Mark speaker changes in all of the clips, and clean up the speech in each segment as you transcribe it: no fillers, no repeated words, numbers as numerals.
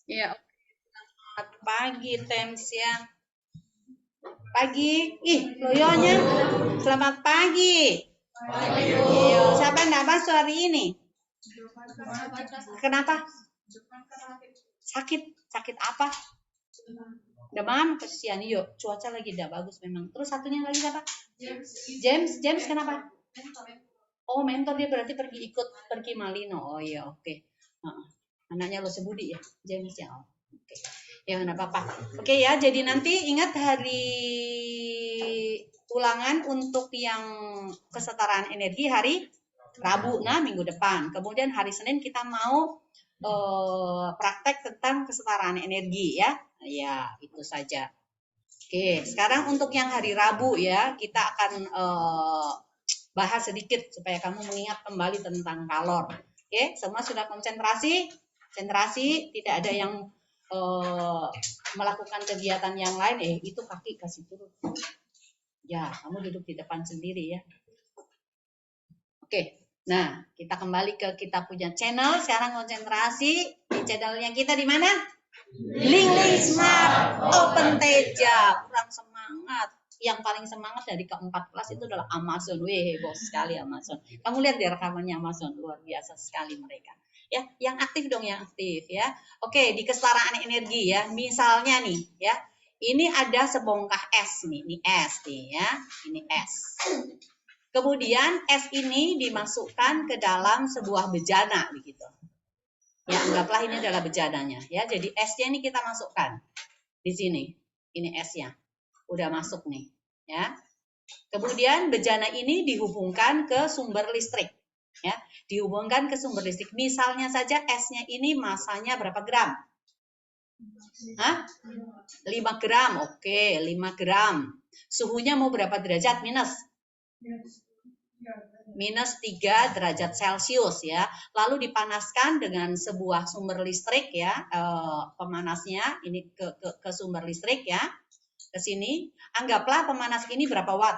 Speaker 1: Ya, selamat pagi, Tems ya. Pagi. Ih, loyonya. Selamat pagi. Iya, siapa yang nggak masuk hari ini? Kenapa? Sakit. Sakit apa? Demam, kesian. Yuk, cuaca lagi tidak bagus memang. Terus satunya lagi siapa? James. James kenapa? Oh, mentor dia berarti pergi Malino. Oh iya, oke. Heeh. Anaknya lo sebudi ya, James ya. Oh, oke. Ya nggak apa-apa. Oke ya, jadi nanti ingat hari ulangan untuk yang kesetaraan energi hari Rabu, nah minggu depan. Kemudian hari Senin kita mau praktek tentang kesetaraan energi ya. Ya, itu saja. Oke, sekarang untuk yang hari Rabu ya, kita akan bahas sedikit supaya kamu mengingat kembali tentang kalor. Oke, semua sudah konsentrasi? Konsentrasi, tidak ada yang melakukan kegiatan yang lain. Itu kaki kasih turun. Ya, kamu duduk di depan sendiri ya. Oke, nah kita kembali ke kita punya channel. Sekarang konsentrasi di channelnya kita di mana? Link Smart Open Teja. Kurang semangat. Yang paling semangat dari keempat kelas itu adalah Amazon. Wih, heboh sekali Amazon. Kamu lihat di rekamannya Amazon, luar biasa sekali mereka. Ya, yang aktif dong, yang aktif ya. Oke, di kesetaraan energi ya. Misalnya nih ya, ini ada sebongkah es nih, ini es nih ya, ini es. Kemudian es ini dimasukkan ke dalam sebuah bejana begitu. Ya, anggaplah ini adalah bejananya ya. Jadi esnya ini kita masukkan di sini. Ini esnya. Udah masuk nih, ya. Kemudian bejana ini dihubungkan ke sumber listrik, ya. Dihubungkan ke sumber listrik. Misalnya saja esnya ini masanya berapa gram? Hah? 5 gram. Oke, 5 gram. Suhunya mau berapa derajat minus? Minus 3 derajat Celcius ya. Lalu dipanaskan dengan sebuah sumber listrik ya, pemanasnya ini ke sumber listrik ya. Ke sini, anggaplah pemanas ini berapa watt?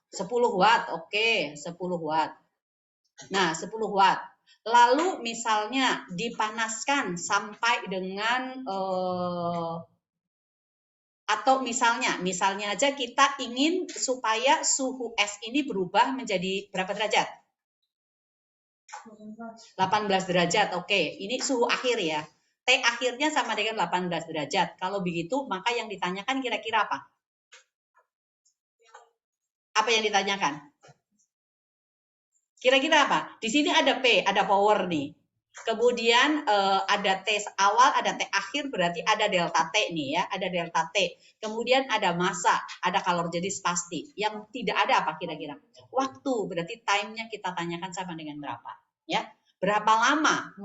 Speaker 1: 10 watt. Oke, 10 watt. Nah, 10 watt. Lalu misalnya dipanaskan sampai dengan atau misalnya aja kita ingin supaya suhu es ini berubah menjadi berapa derajat? 18 derajat. Oke, ini suhu akhir ya. T akhirnya sama dengan 18 derajat. Kalau begitu, maka yang ditanyakan kira-kira apa? Apa yang ditanyakan? Kira-kira apa? Di sini ada P, ada power nih. Kemudian ada T awal, ada T akhir, berarti ada delta T nih ya, ada delta T. Kemudian ada massa, ada kalor jenis pasti. Yang tidak ada apa kira-kira? Waktu, berarti time-nya kita tanyakan sama dengan berapa, ya? Berapa lama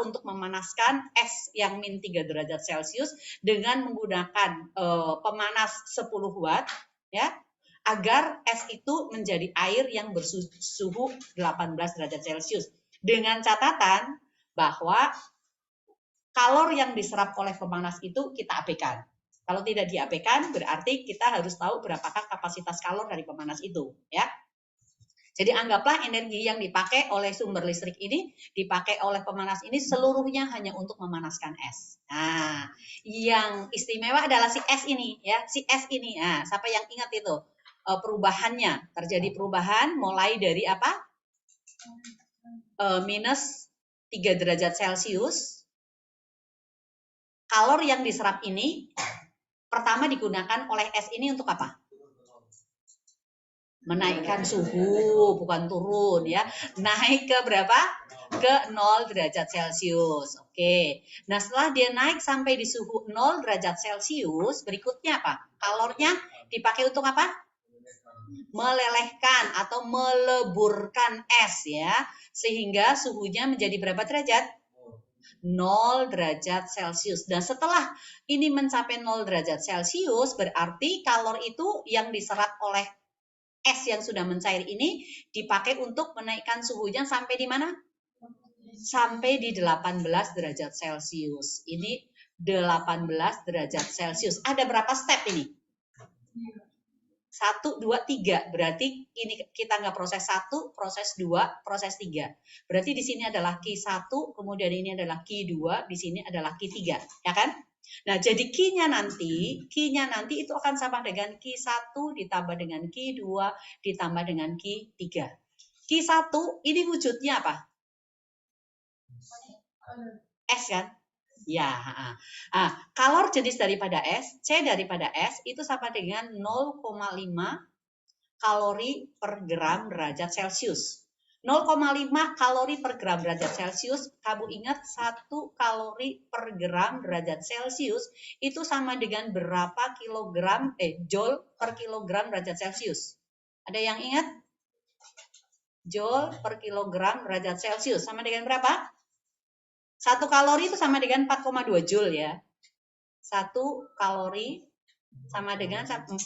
Speaker 1: untuk memanaskan es yang min 3 derajat Celcius dengan menggunakan pemanas 10 watt, ya? Agar es itu menjadi air yang bersuhu 18 derajat Celcius. Dengan catatan bahwa kalor yang diserap oleh pemanas itu kita abaikan. Kalau tidak diabaikan, berarti kita harus tahu berapakah kapasitas kalor dari pemanas itu, ya. Jadi anggaplah energi yang dipakai oleh sumber listrik ini, dipakai oleh pemanas ini seluruhnya hanya untuk memanaskan es. Nah, yang istimewa adalah si es ini, ya, si es ini. Nah, siapa yang ingat itu? Perubahannya, terjadi perubahan mulai dari apa? Minus 3 derajat Celcius. Kalor yang diserap ini pertama digunakan oleh es ini untuk apa? Menaikkan suhu, bukan turun ya. Naik ke berapa? Ke 0 derajat Celcius. Oke. Nah, setelah dia naik sampai di suhu 0 derajat Celcius, berikutnya apa? Kalornya dipakai untuk apa? Melelehkan atau meleburkan es ya, sehingga suhunya menjadi berapa derajat? 0 derajat Celcius. Dan setelah ini mencapai 0 derajat Celcius, berarti kalor itu yang diserap oleh es yang sudah mencair ini dipakai untuk menaikkan suhunya sampai di mana? Sampai di 18 derajat Celcius. Ini 18 derajat Celcius. Ada berapa step ini? 1, 2, 3. Berarti ini kita nggak proses 1, proses 2, proses 3. Berarti di sini adalah Q1, kemudian ini adalah Q2, di sini adalah Q3. Ya kan? Nah, jadi Q-nya nanti itu akan sama dengan Q1 ditambah dengan Q2 ditambah dengan Q3. Q1 ini wujudnya apa? S kan? Ya, kalor jenis daripada S, C daripada S itu sama dengan 0,5 kalori per gram derajat Celcius. 0,5 kalori per gram derajat Celcius, kamu ingat 1 kalori per gram derajat Celcius itu sama dengan berapa kilogram, joule per kilogram derajat Celcius? Ada yang ingat? Joule per kilogram derajat Celcius sama dengan berapa? 1 kalori itu sama dengan 4,2 joule ya. 1 kalori sama dengan 4,2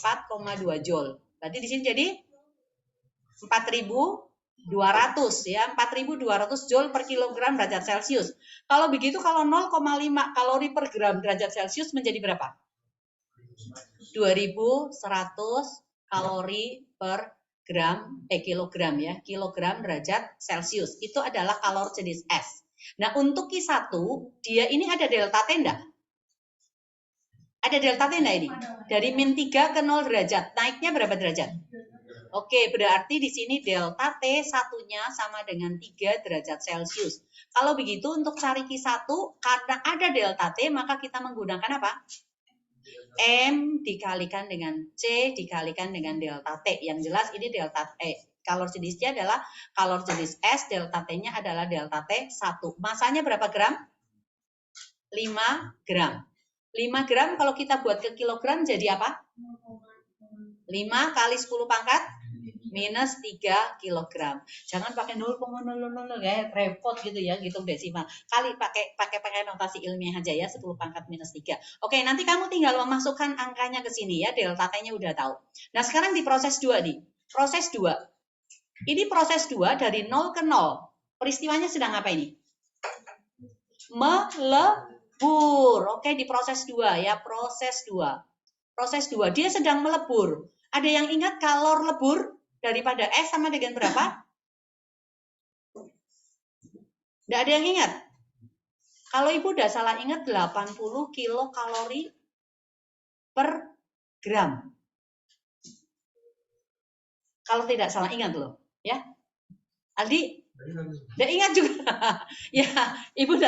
Speaker 1: joule. Berarti di sini jadi 4.200 ya, 4.200 joule per kilogram derajat Celcius. Kalau begitu kalau 0,5 kalori per gram derajat Celcius menjadi berapa? 2.100 kalori per gram kilogram ya, kilogram derajat Celcius. Itu adalah kalor jenis S. Nah, untuk Q1 dia ini ada delta T enggak? Ada delta T enggak ini? Dari min 3 ke 0 derajat. Naiknya berapa derajat? Oke, berarti di sini delta T satunya sama dengan 3 derajat Celcius. Kalau begitu untuk cari Q1 karena ada delta T maka kita menggunakan apa? M dikalikan dengan C dikalikan dengan delta T. Yang jelas ini delta kalor jenisnya adalah kalor jenis S, delta T-nya adalah delta T 1. Masanya berapa gram? 5 gram. 5 gram kalau kita buat ke kilogram jadi apa? 5 kali 10 pangkat minus 3 kilogram. Jangan pakai 0,000 ya, repot gitu ya, gitu desimal. Kali pakai notasi ilmiah aja ya, 10 pangkat minus 3. Oke, nanti kamu tinggal memasukkan angkanya ke sini ya, delta T-nya udah tahu. Nah, sekarang di proses 2 nih. Proses 2. Ini proses 2 dari 0 ke 0. Peristiwanya sedang apa ini? Melebur. Oke, di proses 2 ya, proses 2. Proses 2, dia sedang melebur. Ada yang ingat kalor lebur daripada S sama dengan berapa? Tidak ada yang ingat? Kalau Ibu udah salah ingat 80 kilokalori per gram. Kalau tidak salah ingat loh, ya. Aldi, tidak ingat juga. Ya, Ibu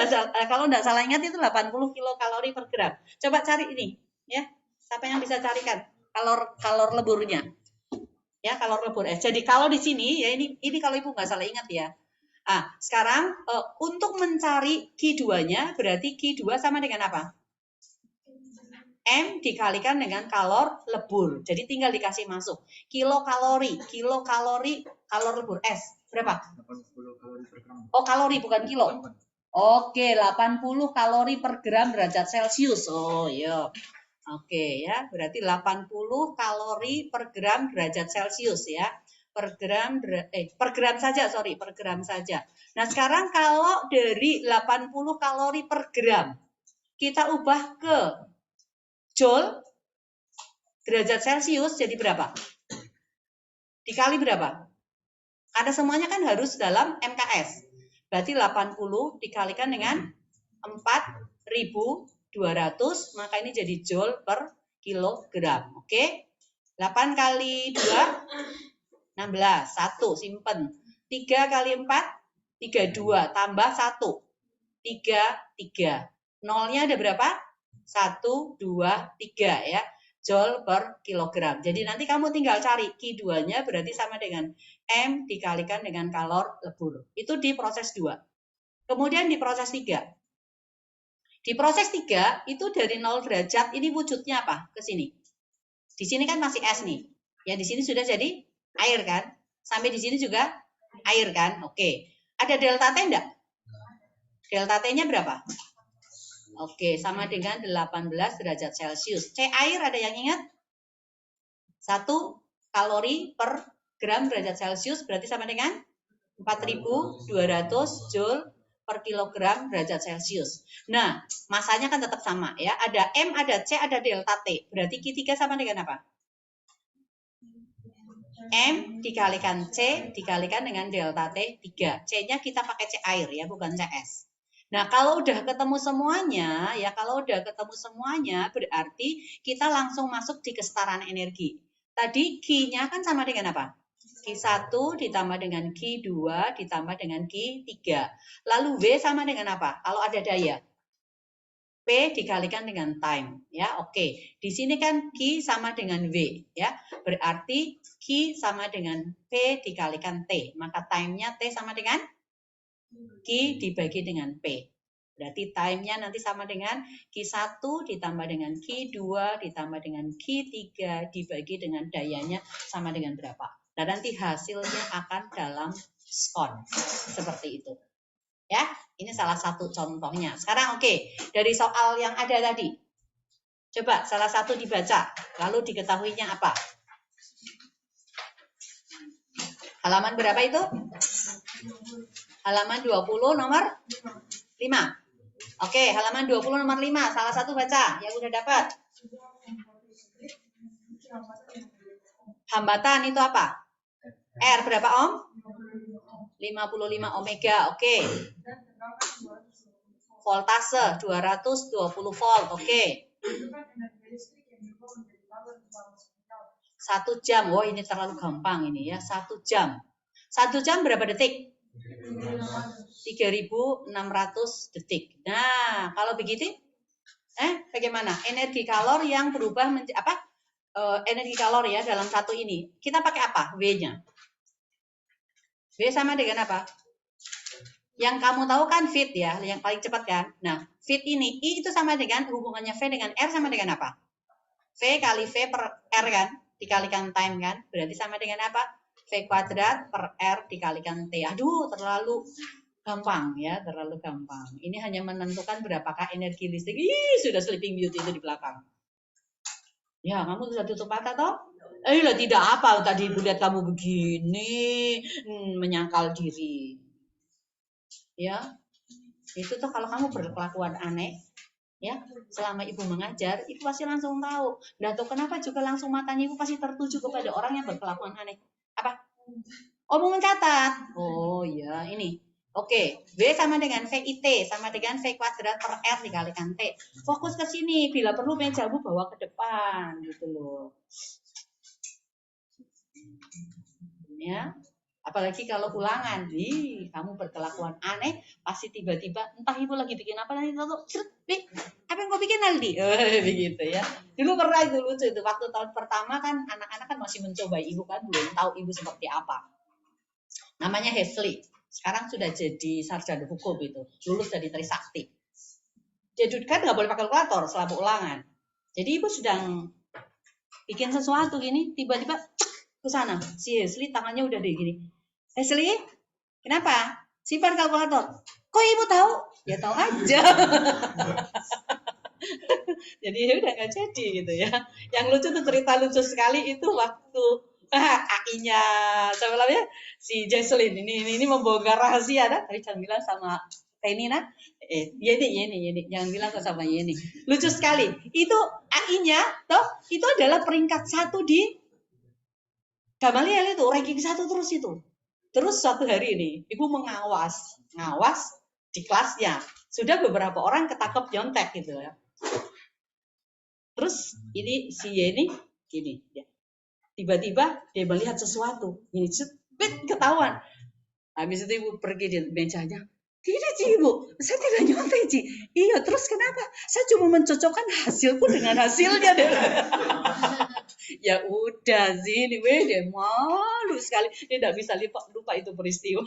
Speaker 1: kalau tidak salah ingat itu 80 kilokalori per gram. Coba cari ini, ya. Siapa yang bisa carikan kalor leburnya? Ya, kalor lebur S. Jadi kalau di sini ya ini kalau Ibu nggak salah ingat ya. Sekarang untuk mencari Q2-nya berarti Q2 sama dengan apa? M dikalikan dengan kalor lebur. Jadi tinggal dikasih masuk. Kilokalori, kalor lebur S. Berapa? 80 kalori per gram. Oh, kalori bukan kilo. Oke, 80 kalori per gram derajat Celcius. Oh, iya. Oke ya, berarti 80 kalori per gram derajat Celcius ya. Per gram saja. Nah, sekarang kalau dari 80 kalori per gram kita ubah ke joule derajat Celcius jadi berapa? Dikali berapa? Karena semuanya kan harus dalam MKS. Berarti 80 dikalikan dengan 4.200, maka ini jadi joule per kilogram. Oke? 8 kali 2, 16. 1, simpen. 3 kali 4, 32. Tambah 1. 3. Nolnya ada berapa? 1, 2, 3 ya. Joule per kilogram. Jadi nanti kamu tinggal cari Q2-nya berarti sama dengan M dikalikan dengan kalor lebur. Itu di proses 2. Kemudian di proses 3. Di proses 3 itu dari 0 derajat ini wujudnya apa? Ke sini. Di sini kan masih S nih. Ya di sini sudah jadi air kan? Sampai di sini juga air kan? Oke. Ada delta T enggak? Delta T-nya berapa? Oke, sama dengan 18 derajat Celcius. C air ada yang ingat? 1 kalori per gram derajat Celcius berarti sama dengan 4.200 joule per kilogram derajat Celcius. Nah, masanya kan tetap sama ya. Ada M, ada C, ada delta T. Berarti Q3 sama dengan apa? M dikalikan C dikalikan dengan delta T 3. C-nya kita pakai C air ya, bukan CS. Nah, kalau udah ketemu semuanya, ya kalau udah ketemu semuanya, berarti kita langsung masuk di kesetaraan energi. Tadi Q-nya kan sama dengan apa? Q1 ditambah dengan Q2 ditambah dengan Q3. Lalu W sama dengan apa? Kalau ada daya. P dikalikan dengan time, ya. Oke. Di sini kan Q sama dengan V, ya. Berarti Q sama dengan P dikalikan T. Maka time-nya T sama dengan Q dibagi dengan P. Berarti time-nya nanti sama dengan Q1 ditambah dengan Q2 ditambah dengan Q3 dibagi dengan dayanya sama dengan berapa. Dan nanti hasilnya akan dalam skon. Seperti itu. Ya, ini salah satu contohnya. Sekarang oke, dari soal yang ada tadi. Coba salah satu dibaca, lalu diketahuinya apa? Halaman berapa itu? Halaman 20 nomor 5. Oke, halaman 20 nomor 5. Salah satu baca yang udah dapat. Hambatan itu apa? R berapa ohm? 55 omega. Oke. Voltase 220 volt. Oke. 1 jam. Oh, ini terlalu gampang ini ya. 1 jam. 1 jam berapa detik? 3.600 detik. Nah, kalau begitu, bagaimana? Energi kalor yang berubah menjadi apa? Energi kalor ya dalam satu ini. Kita pakai apa? W-nya. W sama dengan apa? Yang kamu tahu kan fit ya, yang paling cepat kan. Nah, fit ini, I itu sama dengan hubungannya V dengan R sama dengan apa? V kali V per R kan, dikalikan time kan, berarti sama dengan apa? V kuadrat per R dikalikan T. Aduh, terlalu gampang ya, terlalu gampang. Ini hanya menentukan berapakah energi listrik. Ih, sudah Sleeping Beauty itu di belakang. Ya, kamu sudah tutup mata toh? Lah tidak apa, tadi Ibu lihat kamu begini, menyangkal diri. Ya, itu tuh kalau kamu berkelakuan aneh, ya selama ibu mengajar, ibu pasti langsung tahu. Dan tuh kenapa juga langsung matanya ibu pasti tertuju kepada orang yang berkelakuan aneh. Apa? Oh, mau mencatat. Oh iya, ini. Oke, W sama dengan VIT sama dengan V kuadrat per R dikalikan T. Fokus ke sini, bila perlu mejamu bawa ke depan gitu loh. Ya. Apalagi kalau ulangan, kamu berkelakuan aneh, pasti tiba-tiba entah ibu lagi bikin apa nanti tahu, apa yang kau bikin Aldi? Begitu ya. Dulu pernah itu lucu itu waktu tahun pertama kan anak-anak kan masih mencoba ibu kan belum tahu ibu seperti apa. Namanya Hesley. Sekarang sudah jadi sarjana hukum itu, lulus dari Trisakti. Jadi kan nggak boleh pakai kalkulator selama ulangan. Jadi ibu sedang bikin sesuatu gini, tiba-tiba ke sana si Hesley tangannya udah di gini. Hesley, kenapa? Simpan kalkulator. Kok ibu tahu? Ya tahu aja. Jadi ya udah nggak jadi gitu ya. Yang lucu tuh cerita lucu sekali itu waktu AI-nya siapa namanya si Jesslyn ini membongkar rahasia dah. Tadi jangan bilang sama Tenina. Yeni, jangan bilang sama Yeni. Lucu sekali. Itu AI-nya toh itu adalah peringkat 1 di Gamaliel itu ranking 1 terus itu. Terus suatu hari ini, ibu ngawas di kelasnya. Sudah beberapa orang ketangkep nyontek gitu ya. Terus ini si Yeni gini, ya. Tiba-tiba dia melihat sesuatu, ini ketahuan. Habis itu ibu pergi di mejanya. Tidak Ci ibu, saya tidak nyontek Ci. Iya, terus kenapa? Saya cuma mencocokkan hasilku dengan hasilnya deh. Ya udah sih, dia malu sekali. Dia tidak bisa lupa itu peristiwa.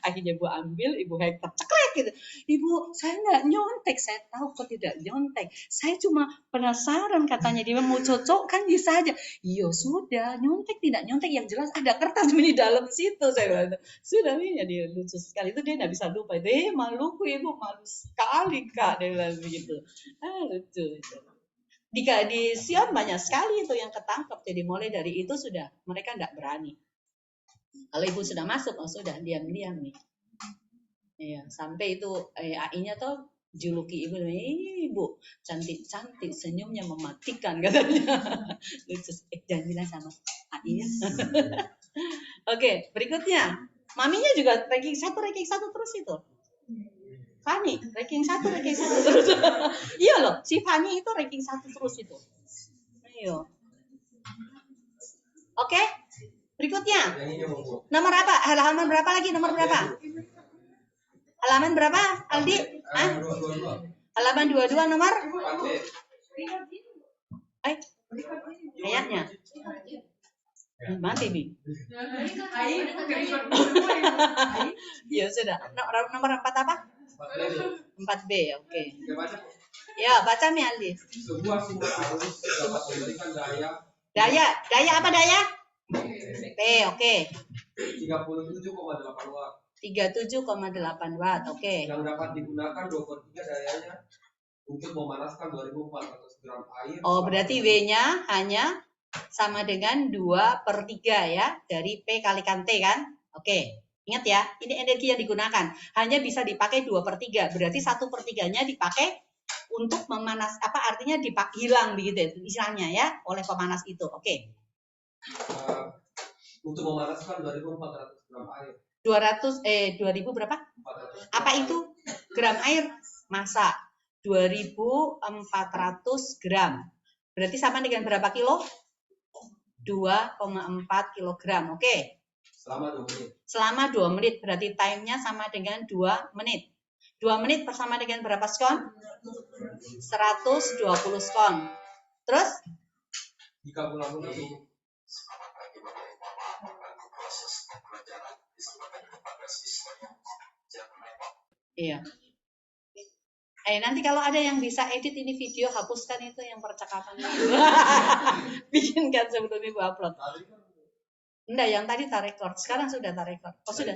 Speaker 1: Akhirnya ibu ambil, ibu hektar, ceklek gitu. Ibu, saya nggak nyontek. Saya tahu kok tidak nyontek. Saya cuma penasaran katanya dia mau cocokkan bisa aja. Iya sudah, nyontek tidak nyontek. Yang jelas ada kertas di dalam situ. Saya bilang, sudah nih, dia lucu sekali. Itu dia nggak bisa lupa. Maluku ibu, malu sekali kak. Dia bilang begitu. Lucu itu. Di Sion banyak sekali itu yang ketangkep. Jadi mulai dari itu sudah mereka nggak berani. Kalau ibu sudah masuk, oh sudah diam-diam nih. Iya, sampai itu AI-nya tuh Juluki ibu, ibu cantik-cantik, senyumnya mematikan katanya. Lucu, jangan bilang sama AI ya. Oke, berikutnya. Maminya juga ranking 1 terus itu. Fanny, ranking 1 terus. Iya loh, si Fanny itu ranking 1 terus itu. Ayo. Oke, berikutnya. Nomor apa? Halaman berapa lagi? Nomor berapa? Halaman berapa, Aldi? Hah? Halaman 22 nomor? Kayaknya. Mati, Bi. Ya sudah. Nomor 4 apa? 4B, oke. Ya, baca nih Aldi. Daya apa daya? P, oke.
Speaker 2: 37,8 watt.
Speaker 1: 37,8 watt, oke.
Speaker 2: Yang dapat digunakan 2/3 dayanya untuk memanaskan 2.400 gram air.
Speaker 1: Oh, berarti W-nya hanya sama dengan 2/3 ya, dari P kalikan T kan? Oke, ingat ya, ini energi yang digunakan. Hanya bisa dipakai 2/3, berarti 1/3-nya dipakai untuk memanas, apa artinya hilang begitu istilahnya ya, oleh pemanas itu. Oke.
Speaker 2: Untuk memanaskan 2.400 gram air.
Speaker 1: 2000 berapa? 400. Apa itu? Gram air massa 2.400 gram. Berarti sama dengan berapa kilo? 2,4 kilogram. Oke.
Speaker 2: Selama 2 menit.
Speaker 1: Selama 2 menit. Berarti time-nya sama dengan 2 menit. 2 menit bersama dengan berapa skon? 120 skon. Terus?
Speaker 2: Jika ulang-ulang
Speaker 1: iya. Nanti kalau ada yang bisa edit ini video, hapuskan itu yang percakapan. Bikinkan sebelum Ibu upload. Enggak, yang tadi tak record. Sekarang sudah tak record. Oh, sudah.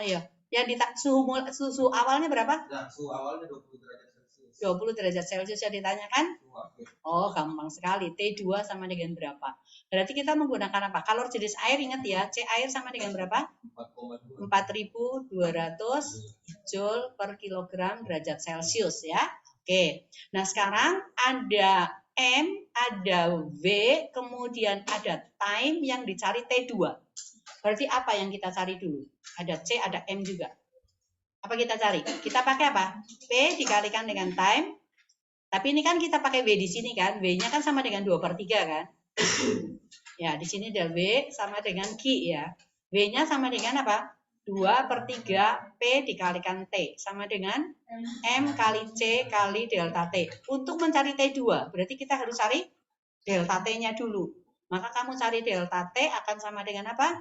Speaker 1: Iya. Yang suhu awalnya berapa?
Speaker 2: Nah, suhu awalnya 20 derajat Celcius.
Speaker 1: 20 derajat Celcius yang ditanyakan? Oh, gampang sekali. T2 sama dengan berapa? Berarti kita menggunakan apa? Kalor jenis air, ingat ya. C air sama dengan berapa? 4.200 Joule per kilogram derajat Celcius ya. Oke. Nah, sekarang ada M, ada V, kemudian ada time yang dicari T2. Berarti apa yang kita cari dulu? Ada C, ada M juga. Apa kita cari? Kita pakai apa? P dikalikan dengan time. Tapi ini kan kita pakai W di sini kan. W-nya kan sama dengan 2/3 kan. Ya, di sini ada W sama dengan Q ya. W-nya sama dengan apa? 2/3 P dikalikan T. Sama dengan M kali C kali delta T. Untuk mencari T2, berarti kita harus cari delta T-nya dulu. Maka kamu cari delta T akan sama dengan apa?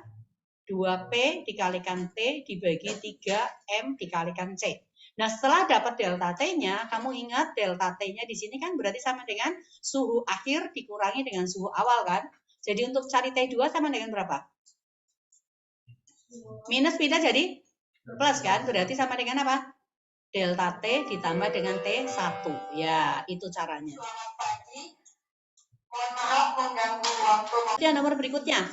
Speaker 1: 2P dikalikan T dibagi 3M dikalikan C. Nah, setelah dapat delta T-nya, kamu ingat delta T-nya di sini kan berarti sama dengan suhu akhir dikurangi dengan suhu awal kan? Jadi untuk cari T2 sama dengan berapa? Minus pindah jadi plus kan? Berarti sama dengan apa? Delta T ditambah dengan T1. Ya, itu caranya. Ya, nomor berikutnya.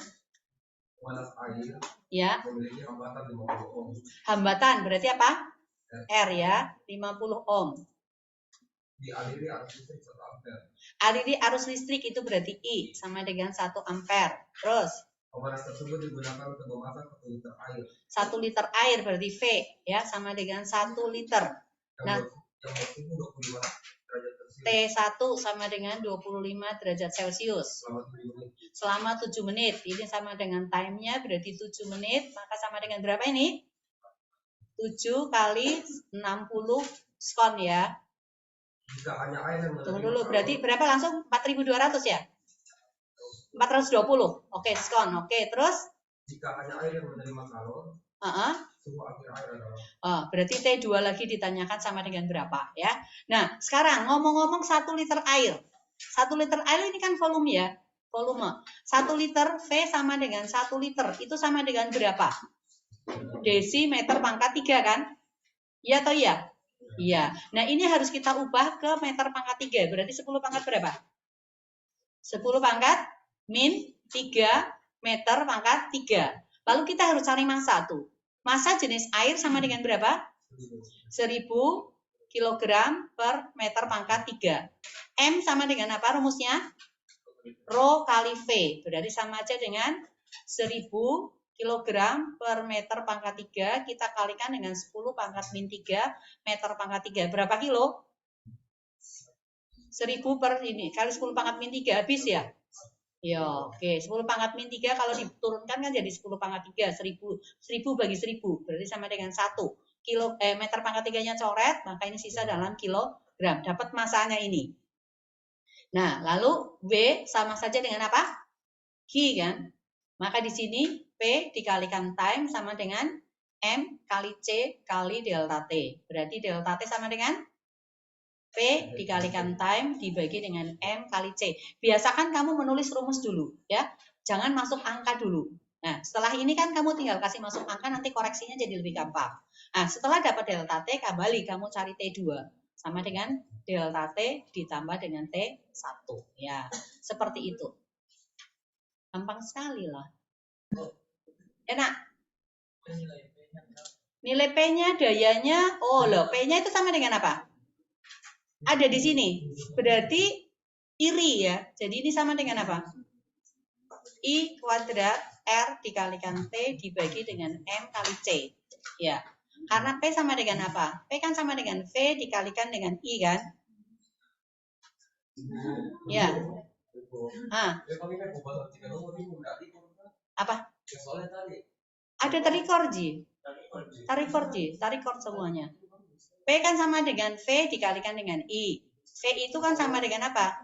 Speaker 2: Panas air.
Speaker 1: Ya.
Speaker 2: Memiliki hambatan 50 ohm.
Speaker 1: Hambatan berarti apa? R ya, 50 ohm.
Speaker 2: Dialiri arus listrik 1 ampere.
Speaker 1: Aliri arus listrik itu berarti I sama dengan 1 ampere. Terus?
Speaker 2: Pemanas tersebut digunakan untuk memasak 1 liter air.
Speaker 1: 1 liter air berarti V ya sama dengan 1 liter. Nah, T1 sama dengan 25 derajat Celcius. Selama 7 menit. Ini sama dengan time-nya berarti 7 menit. Maka sama dengan berapa ini? 7 kali 60 skon ya. Tunggu dulu, berarti berapa langsung? 4.200 ya? 420. Oke, skon. Oke, terus?
Speaker 2: Jika hanya air yang menerima kalor, suhu akhir air adalah.
Speaker 1: Berarti T2 lagi ditanyakan sama dengan berapa ya. Nah, sekarang ngomong-ngomong 1 liter air. 1 liter air ini kan volume ya. Volume. 1 liter V sama dengan 1 liter. Itu sama dengan berapa? Desimeter pangkat 3 kan? Iya atau iya? Iya. Nah, ini harus kita ubah ke meter pangkat 3. Berarti 10 pangkat berapa? 10 pangkat min 3 meter pangkat 3. Lalu kita harus cari massa tuh. Massa jenis air sama dengan berapa? 1000 kilogram per meter pangkat 3. M sama dengan apa rumusnya? Rho kali V. Berarti sama aja dengan 1000 kilogram per meter pangkat 3. Kita kalikan dengan 10 pangkat min 3 meter pangkat 3. Berapa kilo? 1000 per ini. Kali 10 pangkat min 3 habis ya? Ya, oke. 10 pangkat min 3 kalau diturunkan kan jadi 10 pangkat 3. 1000 bagi 1000. Berarti sama dengan 1. Meter pangkat 3-nya coret, maka ini sisa dalam kilogram. Dapat masanya ini. Nah, lalu W sama saja dengan apa? Q kan? Maka di sini P dikalikan time sama dengan M kali C kali delta T. Berarti delta T sama dengan P dikalikan time dibagi dengan M kali C. Biasakan kamu menulis rumus dulu ya. Jangan masuk angka dulu. Nah, setelah ini kan kamu tinggal kasih masuk angka, nanti koreksinya jadi lebih gampang. Nah, setelah dapat delta T, kembali kamu cari T2. Sama dengan delta T ditambah dengan T1. Ya, seperti itu. Gampang sekali lah. Enak. Nilai P-nya, dayanya, oh loh, P-nya itu sama dengan apa? Ada di sini. Berarti iri ya. Jadi ini sama dengan apa? I kuadrat R dikalikan T dibagi dengan M kali C. Ya. Karena P sama dengan apa? P kan sama dengan V dikalikan dengan I kan? Ya. Apa? Ada tarikor semuanya. P kan sama dengan V dikalikan dengan I. V itu kan sama dengan apa?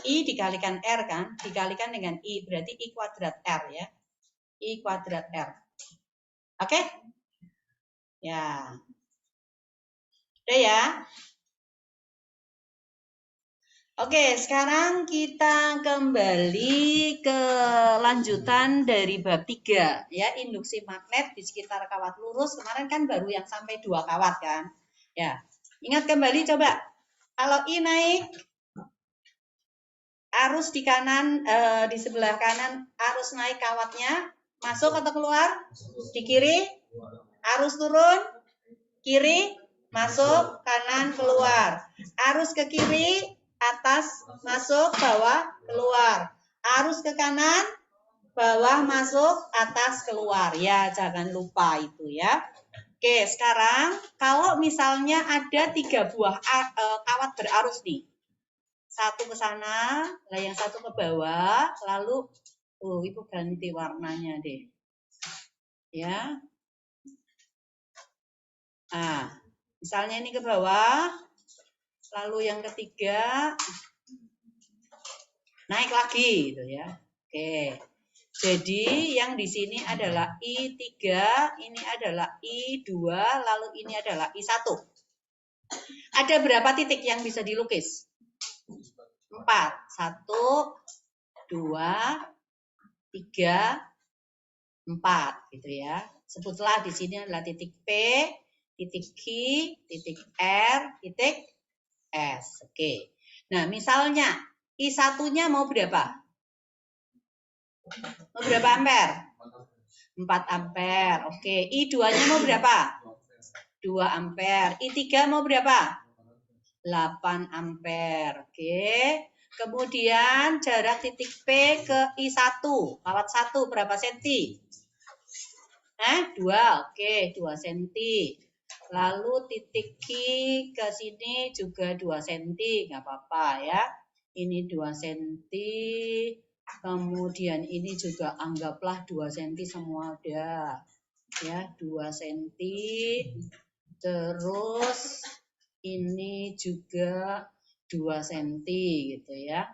Speaker 1: I dikalikan R kan? Dikalikan dengan I. Berarti I kuadrat R ya. I kuadrat R. Oke? Ya. Udah ya? Oke, sekarang kita kembali ke lanjutan dari bab 3 ya, induksi magnet di sekitar kawat lurus. Kemarin kan baru yang sampai 2 kawat kan. Ya. Ingat kembali coba. Kalau I naik, arus di kanan di sebelah kanan arus naik kawatnya masuk atau keluar? Di kiri arus turun, kiri masuk, kanan keluar. Arus ke kiri, atas masuk, bawah keluar. Arus ke kanan, bawah masuk, atas keluar. Ya, jangan lupa itu ya. Oke, sekarang kalau misalnya ada 3 buah kawat berarus nih. Satu ke sana, lah yang satu ke bawah, lalu itu ganti warnanya deh. Ya. Nah, misalnya ini ke bawah, lalu yang ketiga naik lagi gitu ya. Oke. Jadi yang di sini adalah I3, ini adalah I2, lalu ini adalah I1. Ada berapa titik yang bisa dilukis? 4. 1, 2, 3, 4 gitu ya. Sebutlah di sini adalah titik P, titik Q, titik R, titik S. Oke. Nah, misalnya I1-nya mau berapa? Mau berapa ampere? 4 ampere. Oke. I2-nya mau berapa? 2 ampere. I3 mau berapa? 8 ampere. Oke. Kemudian jarak titik P ke I1, kawat 1 berapa senti? 2. Oke, 2 senti. Lalu titik Q ke sini juga 2 cm, nggak apa-apa ya. Ini 2 cm, kemudian ini juga anggaplah 2 cm semua ada. Ya, 2 cm. Terus ini juga 2 cm gitu ya.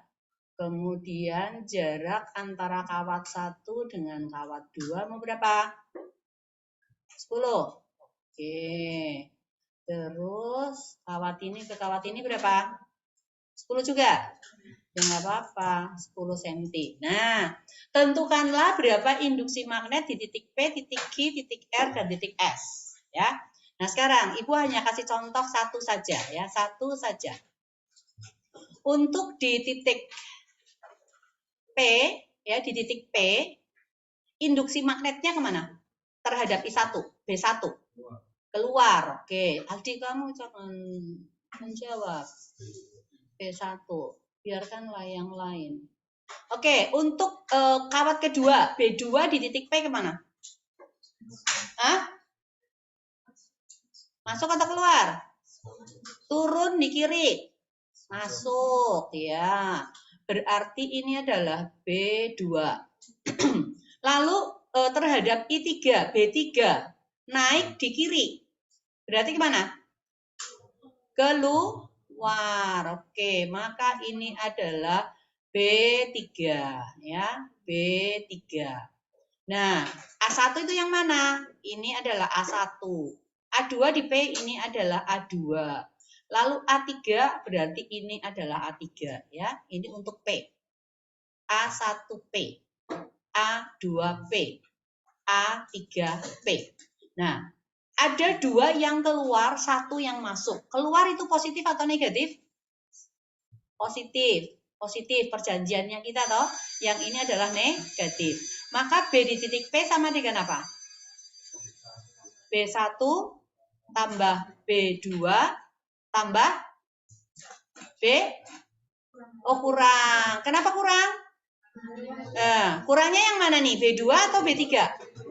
Speaker 1: Kemudian jarak antara kawat 1 dengan kawat 2 mau berapa? 10. Oke. Terus kawat ini ke kawat ini berapa? 10 juga? Ya nggak apa-apa, 10 cm. Nah, tentukanlah berapa induksi magnet di titik P, titik Q, titik R, dan titik S. Ya. Nah, sekarang Ibu hanya kasih contoh satu saja ya, satu saja. Untuk di titik P, ya di titik P, induksi magnetnya kemana? Terhadap I1, B1. Keluar. Oke, Aldi kamu jangan menjawab. B1. Biarkanlah yang lain. Oke, untuk kawat kedua, B2 di titik P kemana? Hah? Masuk atau keluar? Turun di kiri. Masuk, ya. Berarti ini adalah B2. Lalu terhadap I3, B3 naik di kiri. Berarti kemana? Keluar. Oke, maka ini adalah B3 ya, B3. Nah, A1 itu yang mana? Ini adalah A1. A2 di P ini adalah A2. Lalu A3 berarti ini adalah A3 ya. Ini untuk P. A1P, A2P, A3P. Nah, ada dua yang keluar, satu yang masuk. Keluar itu positif atau negatif? Positif. Positif perjanjiannya kita toh. Yang ini adalah negatif. Maka B di titik P sama dengan apa? B1 tambah B2 tambah B. Oh, kurang. Kenapa kurang? Kurangnya yang mana nih? B2 atau B3?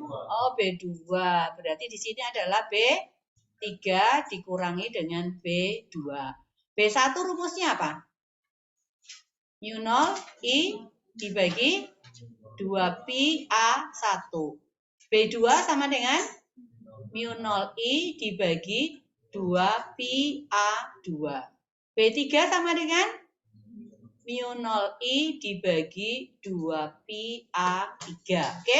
Speaker 1: Oh, B2. Berarti di sini adalah B3 dikurangi dengan B2. B1 rumusnya apa? Mu 0 I dibagi 2 Pi A1. B2 sama dengan mu 0 I dibagi 2 Pi A2. B3 sama dengan mu 0 I dibagi 2 Pi A3. Oke?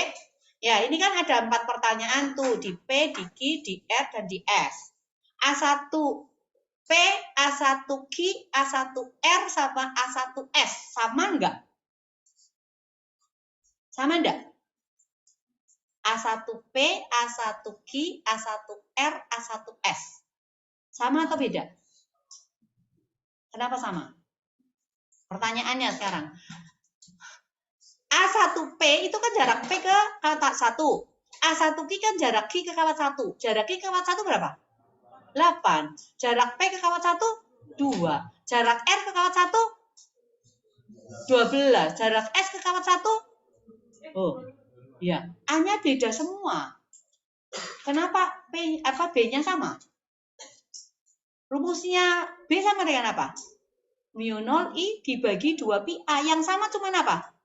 Speaker 1: Ya, ini kan ada 4 pertanyaan tuh. Di P, di Q, di R, dan di S. A1 P, A1 Q, A1 R, sama A1 S. Sama enggak? Sama enggak? A1P, A1Q, A1R, A1S. Sama atau beda? Kenapa sama? Pertanyaannya sekarang. A1P itu kan jarak P ke kawat 1. A1Q kan jarak Q ke kawat 1. Jarak Q ke kawat 1 berapa? 8. Jarak P ke kawat 1? 2. Jarak R ke kawat 1? 12. Jarak S ke kawat 1? Oh, ya. A-nya beda semua. Kenapa B-nya sama? Rumusnya B sama dengan apa? Mu 0 I dibagi 2 Pi A. Yang sama cuma apa?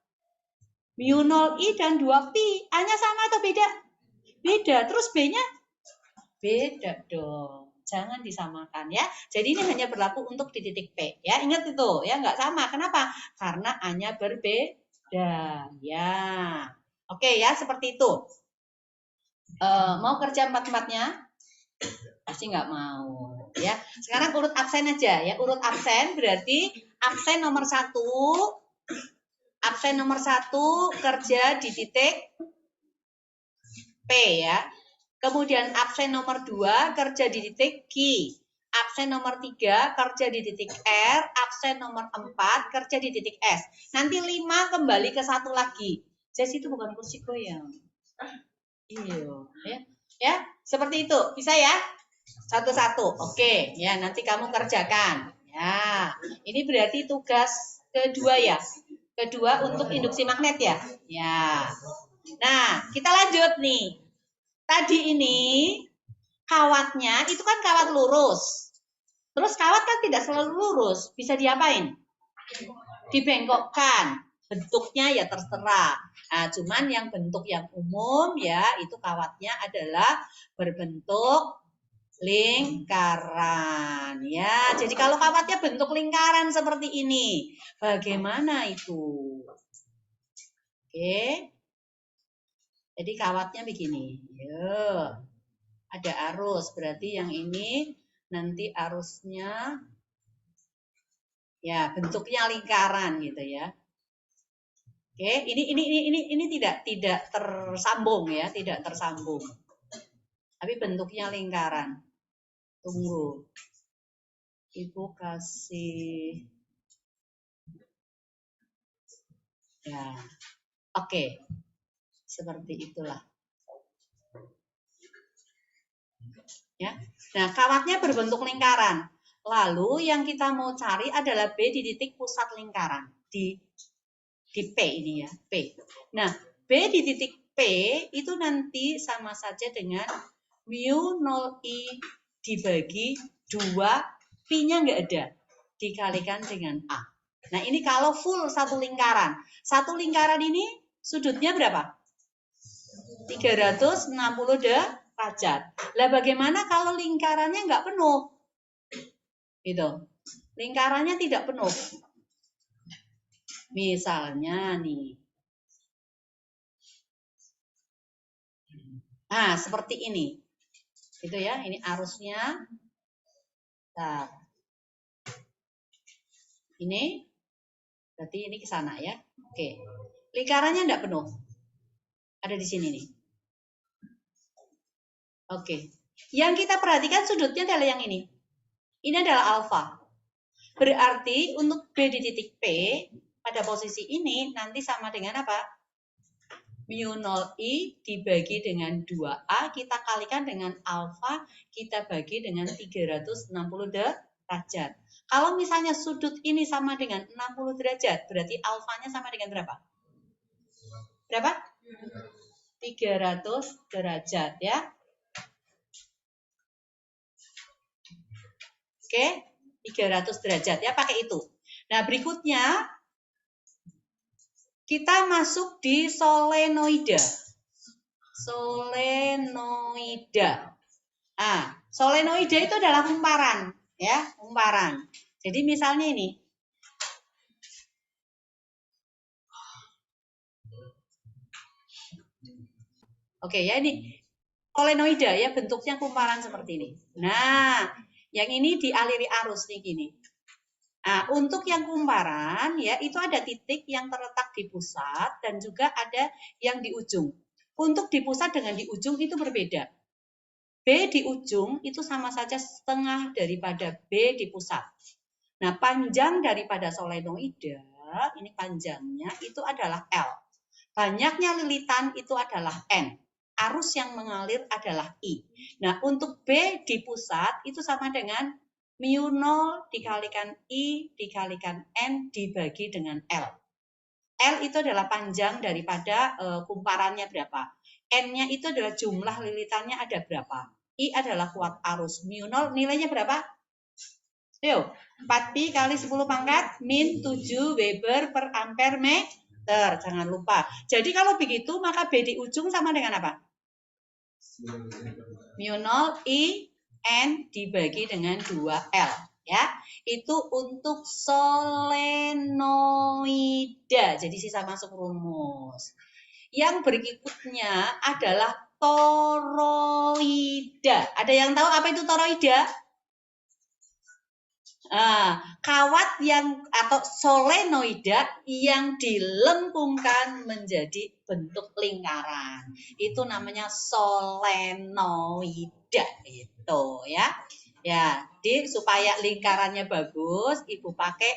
Speaker 1: Mu 0 I dan 2 Pi. A-nya sama atau beda? Beda. Terus B-nya? Beda dong. Jangan disamakan ya. Jadi ini hanya berlaku untuk di titik P. Ya, ingat itu ya, nggak sama. Kenapa? Karena A-nya berbeda. Ya. Oke ya, seperti itu. Mau kerja 4-4-nya? Pasti nggak mau ya. Sekarang urut absen aja ya. Urut absen berarti absen nomor 1 kerja di titik P ya. Kemudian absen nomor 2 kerja di titik Q. Absen nomor 3 kerja di titik R. Absen nomor 4 kerja di titik S. Nanti 5 kembali ke 1 lagi. Jadi itu bukan kursi goyang. Iya ya. Ya, seperti itu. Bisa ya? Satu-satu. Oke, ya nanti kamu kerjakan. Ya, ini berarti tugas kedua ya. Kedua untuk induksi magnet ya. Ya. Nah, kita lanjut nih. Tadi ini kawatnya itu kan kawat lurus. Terus kawat kan tidak selalu lurus. Bisa diapain? Dibengkokkan. Bentuknya ya terserah. Nah, cuman yang bentuk yang umum ya itu kawatnya adalah berbentuk lingkaran ya. Jadi kalau kawatnya bentuk lingkaran seperti ini, bagaimana itu? Oke. Jadi kawatnya begini. Yo. Ada arus, berarti yang ini nanti arusnya ya bentuknya lingkaran gitu ya. Oke, ini tidak tersambung ya, tidak tersambung. Tapi bentuknya lingkaran. Tunggu. Ibu kasih ya. Oke. Seperti itulah. Ya. Nah, kawatnya berbentuk lingkaran. Lalu yang kita mau cari adalah B di titik pusat lingkaran. Di P ini ya, P. Nah, B di titik P itu nanti sama saja dengan mu 0I dibagi 2, Pi-nya nggak ada, dikalikan dengan A. Nah, ini kalau full satu lingkaran. Satu lingkaran ini sudutnya berapa? 360 derajat. Lah bagaimana kalau lingkarannya nggak penuh? Gitu. Lingkarannya tidak penuh. Misalnya nih. Nah, seperti ini. Gitu ya, ini arusnya. Nah. Ini berarti ini ke sana ya. Oke. Lingkarannya enggak penuh. Ada di sini nih. Oke. Yang kita perhatikan sudutnya adalah yang ini. Ini adalah alfa. Berarti untuk B di titik P pada posisi ini nanti sama dengan apa? Mu 0I dibagi dengan 2A, kita kalikan dengan alfa, kita bagi dengan 360 derajat. Kalau misalnya sudut ini sama dengan 60 derajat, berarti alfanya sama dengan berapa? Berapa? 300 derajat ya. Oke, 300 derajat ya, pakai itu. Nah, berikutnya kita masuk di solenoida. Solenoida. Ah, solenoida itu adalah kumparan, ya, kumparan. Jadi misalnya ini. Oke ya, ini solenoida ya, bentuknya kumparan seperti ini. Nah, yang ini dialiri arus nih gini. Nah, untuk yang kumparan ya itu ada titik yang terletak di pusat dan juga ada yang di ujung. Untuk di pusat dengan di ujung itu berbeda. B di ujung itu sama saja setengah daripada B di pusat. Nah, panjang daripada solenoida, ini panjangnya itu adalah L. Banyaknya lilitan itu adalah N. Arus yang mengalir adalah I. Nah, untuk B di pusat itu sama dengan mu 0 dikalikan I dikalikan N dibagi dengan L. L itu adalah panjang daripada kumparannya berapa. N-nya itu adalah jumlah lilitannya ada berapa. I adalah kuat arus. Mu 0 nilainya berapa? Ayo, 4pi kali 10 pangkat min 7 Weber per ampere meter. Jangan lupa. Jadi kalau begitu maka B di ujung sama dengan apa? Mu 0 I N dibagi dengan 2L. Ya, itu untuk solenoida. Jadi sisa masuk rumus. Yang berikutnya adalah toroida. Ada yang tahu apa itu toroida? Kawat yang atau solenoida yang dilengkungkan menjadi bentuk lingkaran. Itu namanya solenoida itu ya. Ya, jadi supaya lingkarannya bagus, Ibu pakai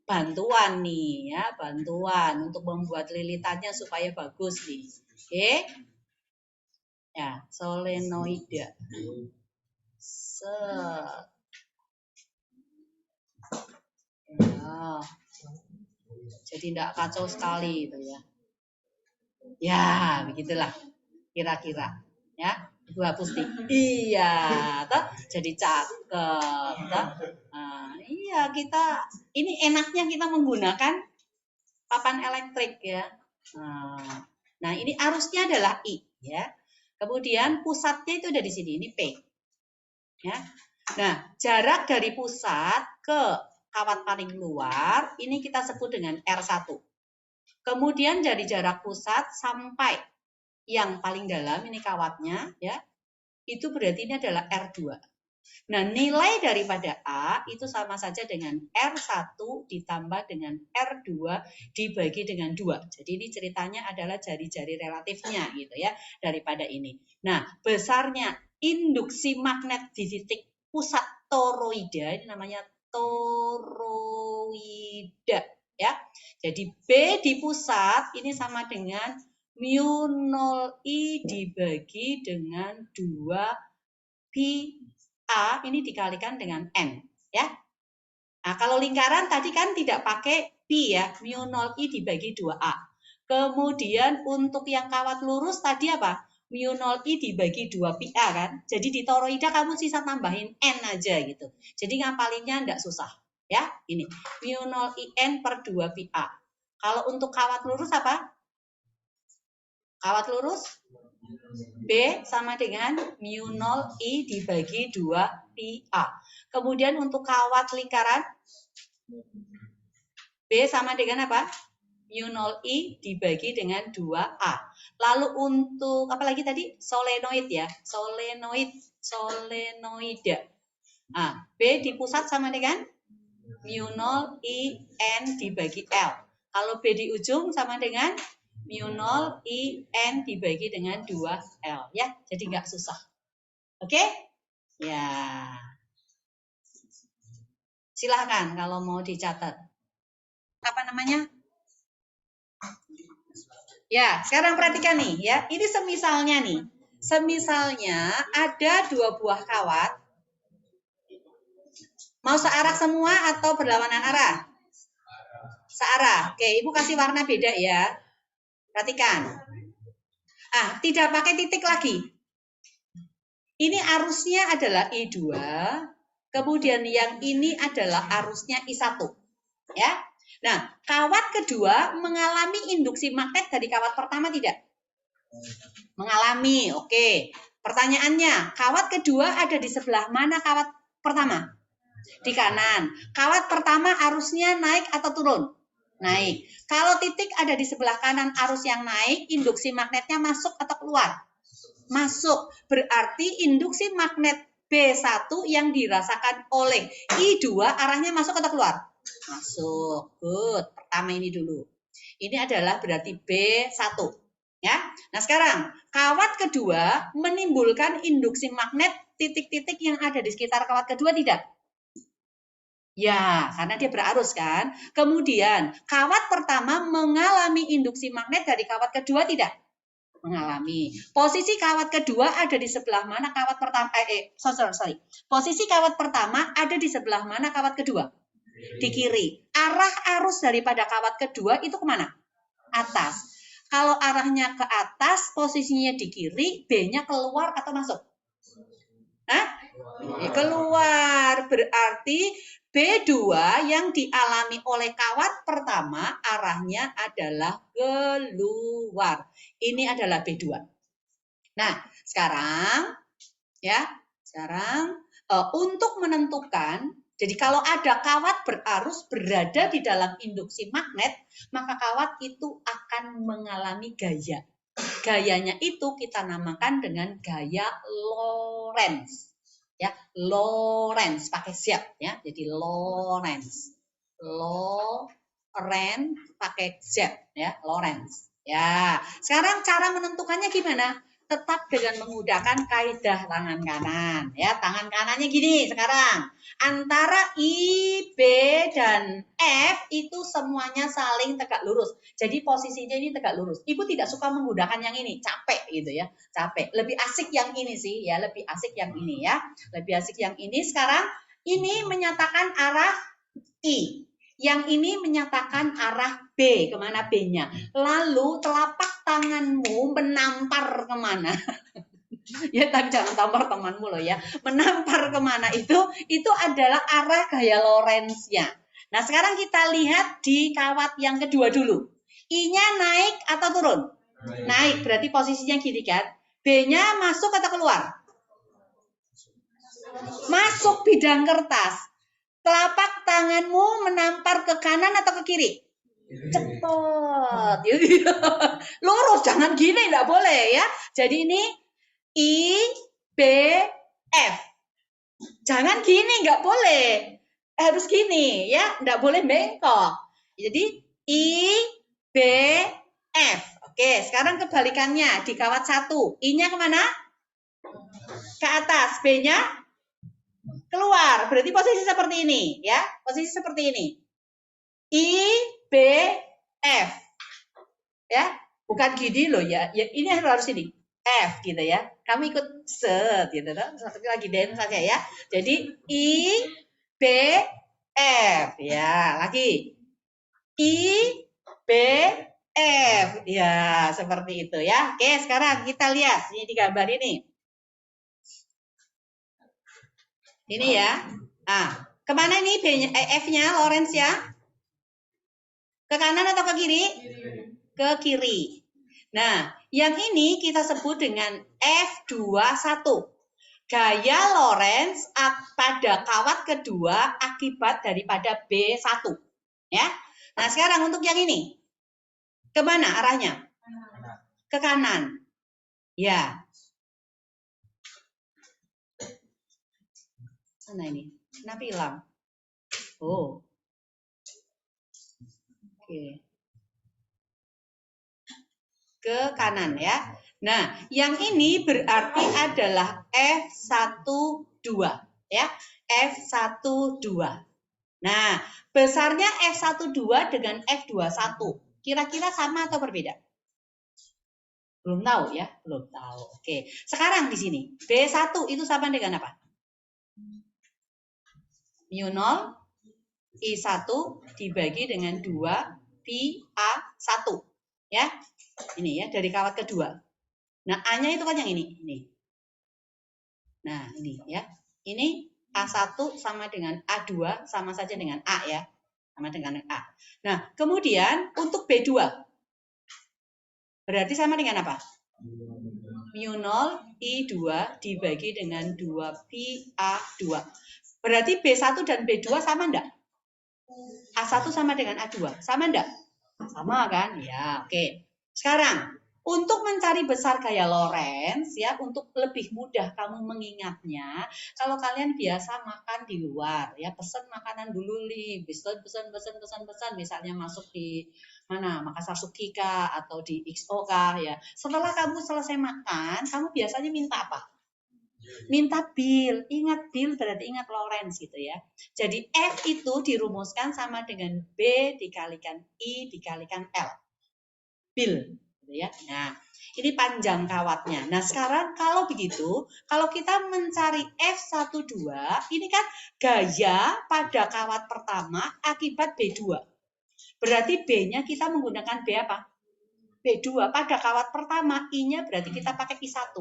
Speaker 1: bantuan nih ya, bantuan untuk membuat lilitannya supaya bagus nih. Oke. Ya, solenoida. Ya. Jadi tidak kacau sekali itu ya. Ya, begitulah kira-kira. Ya, Ibu hapus nih. Iya, toh jadi cakep, toh. Iya, kita ini enaknya kita menggunakan papan elektrik ya. Nah, ini arusnya adalah I ya. Kemudian pusatnya itu ada di sini, ini P. Ya. Nah, jarak dari pusat ke kawat paling luar ini kita sebut dengan R1. Kemudian dari jarak pusat sampai yang paling dalam ini kawatnya ya. Itu berarti ini adalah R2. Nah, nilai daripada A itu sama saja dengan R1 ditambah dengan R2 dibagi dengan 2. Jadi ini ceritanya adalah jari-jari relatifnya gitu ya daripada ini. Nah, besarnya induksi magnet di titik pusat toroida ini namanya toroida ya. Jadi B di pusat ini sama dengan mu 0I dibagi dengan 2 pi A ini dikalikan dengan N, ya. Nah, kalau lingkaran tadi kan tidak pakai pi ya, mu 0 I dibagi 2A. Kemudian untuk yang kawat lurus tadi apa? Mu 0 I dibagi 2 pi A kan. Jadi di toroida kamu sisa tambahin N aja gitu. Jadi ngapalinnya enggak susah. Ya, ini. Mu 0 I N per 2 pi A. Kalau untuk kawat lurus apa? Kawat lurus B sama dengan mu 0 I dibagi 2 pi A. Kemudian untuk kawat lingkaran B sama dengan apa? Mu 0 I dibagi dengan 2A. Lalu untuk apa lagi tadi? Solenoid ya. Solenoida. Nah, B di pusat sama dengan mu 0 I N dibagi L. Kalau B di ujung sama dengan mu 0 I N dibagi dengan 2L ya. Jadi nggak susah. Oke? Ya. Silahkan kalau mau dicatat. Apa namanya? Ya, sekarang perhatikan nih ya. Ini semisalnya nih. Semisalnya ada 2 buah kawat. Mau searah semua atau berlawanan arah? Searah. Oke, Ibu kasih warna beda ya. Perhatikan. Tidak pakai titik lagi. Ini arusnya adalah I2. Kemudian yang ini adalah arusnya I1. Ya. Nah, kawat kedua mengalami induksi magnet dari kawat pertama tidak? Mengalami, oke. Pertanyaannya, kawat kedua ada di sebelah mana kawat pertama? Di kanan. Kawat pertama arusnya naik atau turun? Naik. Kalau titik ada di sebelah kanan arus yang naik, induksi magnetnya masuk atau keluar? Masuk. Berarti induksi magnet B1 yang dirasakan oleh I2 arahnya masuk atau keluar? Masuk. Good. Pertama ini dulu. Ini adalah berarti B1. Ya. Nah, sekarang kawat kedua menimbulkan induksi magnet titik-titik yang ada di sekitar kawat kedua tidak? Ya, karena dia berarus kan. Kemudian, kawat pertama mengalami induksi magnet dari kawat kedua tidak? Mengalami. Posisi kawat kedua ada di sebelah mana kawat pertama? Sorry. Posisi kawat pertama ada di sebelah mana kawat kedua? Di kiri. Arah arus daripada kawat kedua itu kemana? Atas. Kalau arahnya ke atas, posisinya di kiri, B-nya keluar atau masuk? Keluar. Berarti B2 yang dialami oleh kawat pertama arahnya adalah keluar. Ini adalah B2. Nah, sekarang untuk menentukan, jadi kalau ada kawat berarus berada di dalam induksi magnet, maka kawat itu akan mengalami gaya. Gayanya itu kita namakan dengan gaya Lorentz. Ya, Lorentz pakai Z ya. Jadi Lorentz pakai Z ya, Lorentz. Ya, sekarang cara menentukannya gimana? Tetap dengan menggunakan kaidah tangan kanan ya. Tangan kanannya gini sekarang. Antara I, B dan F itu semuanya saling tegak lurus. Jadi posisinya ini tegak lurus. Ibu tidak suka menggunakan yang ini, capek gitu ya. Capek. Lebih asik yang ini sih ya, lebih asik yang ini ya. Lebih asik yang ini. Sekarang ini menyatakan arah I. Yang ini menyatakan arah B, kemana B-nya. Lalu telapak tanganmu menampar kemana? Ya, tapi jangan tampar temanmu loh ya. Menampar kemana itu adalah arah gaya Lorentz-nya. Nah, sekarang kita lihat di kawat yang kedua dulu. I-nya naik atau turun? Naik, berarti posisinya gini kan. B-nya masuk atau keluar? Masuk bidang kertas. Telapak tanganmu menampar ke kanan atau ke kiri? Cepat. Lurus, jangan gini, enggak boleh ya. Jadi ini I, B, F. Jangan gini, enggak boleh. Harus gini ya, enggak boleh bengkok. Jadi I, B, F. Oke, sekarang kebalikannya di kawat 1. I-nya kemana? Ke atas. B-nya keluar. Berarti posisi seperti ini ya. Posisi seperti ini. I, B, F. Ya, bukan gini loh ya. Ini harus ini. F gitu ya. Kamu ikut set gitu toh. Satu lagi dance saja ya. Jadi I B F ya, lagi I B F ya, seperti itu ya. Oke, sekarang kita lihat ini di gambar ini. Ini ya. Ah, kemana ini B-nya, F-nya Lawrence ya? Ke kanan atau ke kiri? Ke kiri. Nah, yang ini kita sebut dengan F21. Gaya Lorentz pada kawat kedua akibat daripada B1. Ya. Nah, sekarang untuk yang ini. Kemana arahnya? Ke kanan. Ya. Mana ini? Kenapa hilang? Oh. Oke. Ke kanan ya. Nah, yang ini berarti adalah F12 ya. F12. Nah, besarnya F12 dengan F21 kira-kira sama atau berbeda? Belum tahu ya, belum tahu. Oke. Sekarang di sini B1 itu sama dengan apa? Mu 0 I1 dibagi dengan 2 Pi A1 ya. Ini ya dari kawat kedua. Nah, A-nya itu kan yang ini. Nah, ini ya. Ini A1 sama dengan A2 sama saja dengan A ya. Sama dengan A. Nah, kemudian untuk B2 berarti sama dengan apa? Mu 0 I2 dibagi dengan 2 Pi A2. Berarti B1 dan B2 sama enggak? A1 sama dengan A2. Sama enggak? Sama kan? Ya, oke. Sekarang, untuk mencari besar gaya Lorentz ya, untuk lebih mudah kamu mengingatnya, kalau kalian biasa makan di luar ya, pesan makanan dulu nih, pesan, misalnya masuk di mana Makassar Sukika atau di XOK ya. Setelah kamu selesai makan, kamu biasanya minta apa? Minta bill. Ingat bill berarti ingat Lorentz gitu ya. Jadi F itu dirumuskan sama dengan B dikalikan I dikalikan L. Bill gitu ya. Nah, ini panjang kawatnya. Nah, sekarang kalau begitu, kalau kita mencari F12, ini kan gaya pada kawat pertama akibat B2. Berarti B-nya kita menggunakan B apa? B2 pada kawat pertama, I-nya berarti kita pakai I1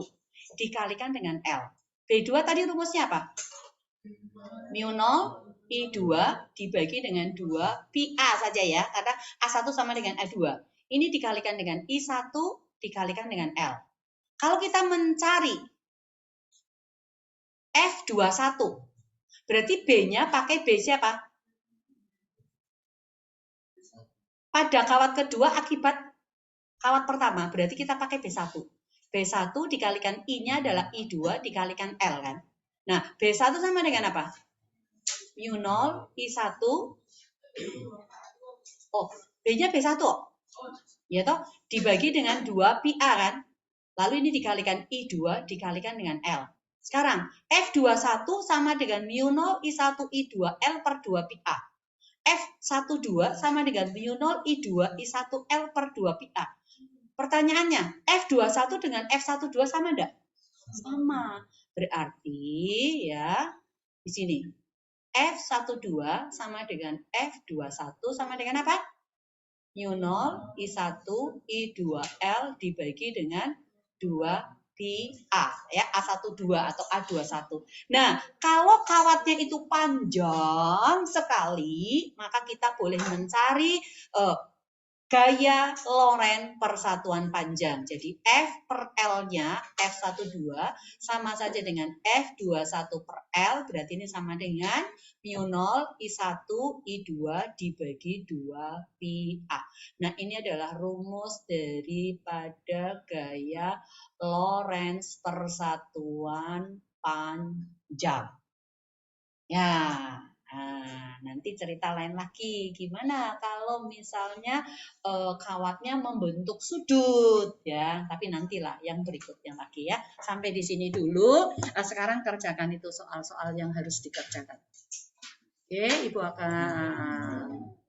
Speaker 1: dikalikan dengan L. B2 tadi rumusnya apa? Mu 0 I2 dibagi dengan 2 Pi A saja ya, karena A1 sama dengan A2. Ini dikalikan dengan I1 dikalikan dengan L. Kalau kita mencari F21, berarti B-nya pakai B siapa? Pada kawat kedua akibat kawat pertama, berarti kita pakai B1. B1 dikalikan I-nya adalah I2 dikalikan L kan. Nah, B1 sama dengan apa? Mu 0 I1. Oh, B-nya B1. Ya toh, dibagi dengan 2 Pi A kan. Lalu ini dikalikan I2 dikalikan dengan L. Sekarang, F21 sama dengan mu 0 I1 I2 L per 2 Pi A. F12 sama dengan mu 0 I2 I1 L per 2 Pi A. Pertanyaannya, F21 dengan F12 sama enggak? Sama. Berarti ya, di sini F12 sama dengan F21 sama dengan apa? Mu 0 I1 I2L dibagi dengan 2 Pi A ya, A12 atau A21. Nah, kalau kawatnya itu panjang sekali, maka kita boleh mencari gaya Lorentz persatuan panjang. Jadi F per L-nya F12 sama saja dengan F21 per L, berarti ini sama dengan mu 0 I1 I2 dibagi 2 Pi A. Nah, ini adalah rumus daripada gaya Lorentz persatuan panjang. Ya. Nah, nanti cerita lain lagi gimana kalau misalnya kawatnya membentuk sudut ya, tapi nantilah yang berikutnya lagi ya. Sampai di sini dulu. Sekarang kerjakan itu soal-soal yang harus dikerjakan. Oke, Ibu akan